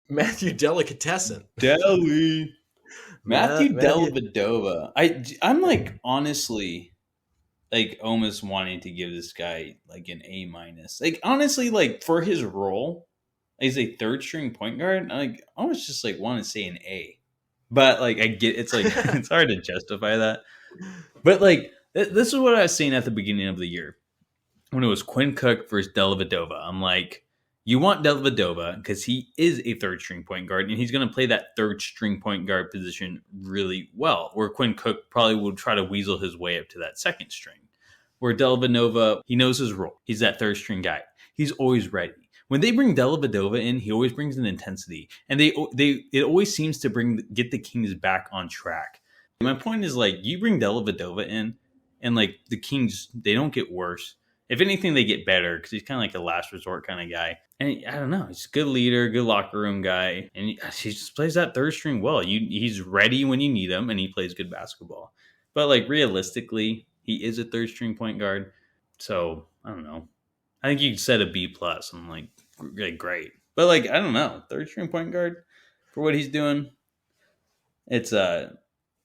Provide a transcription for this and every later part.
Matthew Delicatessen. Deli. Matthew Matthew. Dellavedova. I'm like honestly like almost wanting to give this guy like an A minus. Like honestly, like for his role as a third string point guard, like I almost just like want to say an A. But like I get it's like it's hard to justify that. But like this is what I was saying at the beginning of the year when it was Quinn Cook versus Dellavedova. I'm like, you want Dellavedova because he is a third string point guard and he's going to play that third string point guard position really well. Where Quinn Cook probably will try to weasel his way up to that second string. Where Dellavedova, he knows his role. He's that third string guy. He's always ready. When they bring Dellavedova in, he always brings an intensity, and it always seems to get the Kings back on track. My point is like you bring Dellavedova in, and like the Kings, they don't get worse. If anything, they get better because he's kind of like a last resort kind of guy. And I don't know, he's a good leader, good locker room guy, and he just plays that third string well. He's ready when you need him, and he plays good basketball. But like realistically, he is a third string point guard, so I don't know. I think you could set a B plus. I'm like, great, but like I don't know, third string point guard for what he's doing. It's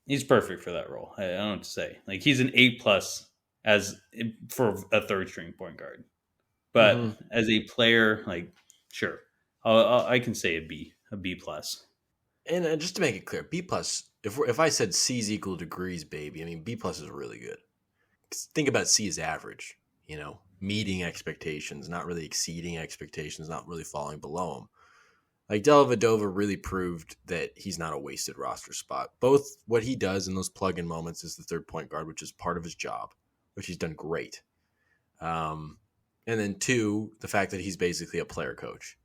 he's perfect for that role. I don't know what to say. Like he's an A plus as for a third string point guard, but as a player, like sure, I can say a B plus. And just to make it clear, B plus. If I said C's equal degrees, baby, I mean B plus is really good. Think about C as average. Meeting expectations, not really exceeding expectations, not really falling below them. Like Dellavedova really proved that he's not a wasted roster spot. Both what he does in those plug-in moments as the third point guard, which is part of his job, which he's done great. And then two, the fact that he's basically a player coach.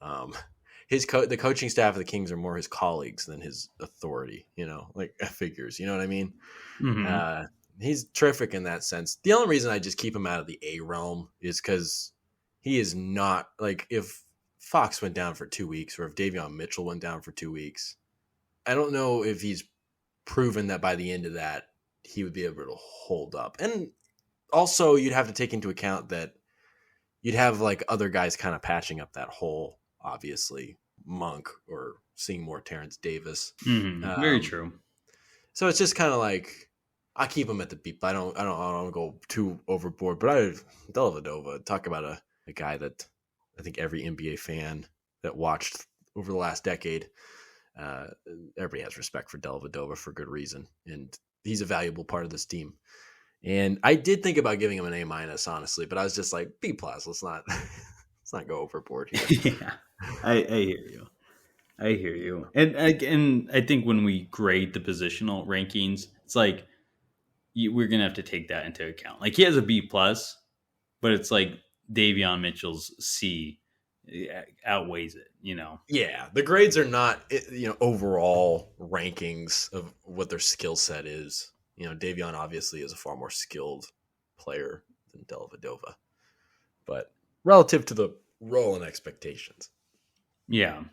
The coaching staff of the Kings are more his colleagues than his authority, like figures. You know what I mean? Mm-hmm. He's terrific in that sense. The only reason I just keep him out of the A realm is because he is not like if Fox went down for 2 weeks or if Davion Mitchell went down for 2 weeks. I don't know if he's proven that by the end of that he would be able to hold up. And also you'd have to take into account that you'd have like other guys kind of patching up that hole, obviously. Monk or seeing more Terrence Davis. Mm-hmm. Very true. So it's just kind of like I keep him at the beat. I don't go too overboard. But Dellavedova, talk about a guy that I think every NBA fan that watched over the last decade, everybody has respect for Dellavedova for good reason, and he's a valuable part of this team. And I did think about giving him an A minus, honestly, but I was just like B plus. Let's not go overboard here. Yeah, I hear you. And I think when we grade the positional rankings, it's like we're gonna have to take that into account. Like he has a B plus, but it's like Davion Mitchell's C outweighs it. Yeah, the grades are not overall rankings of what their skill set is. Davion obviously is a far more skilled player than Dellavedova, but relative to the role and expectations. Yeah.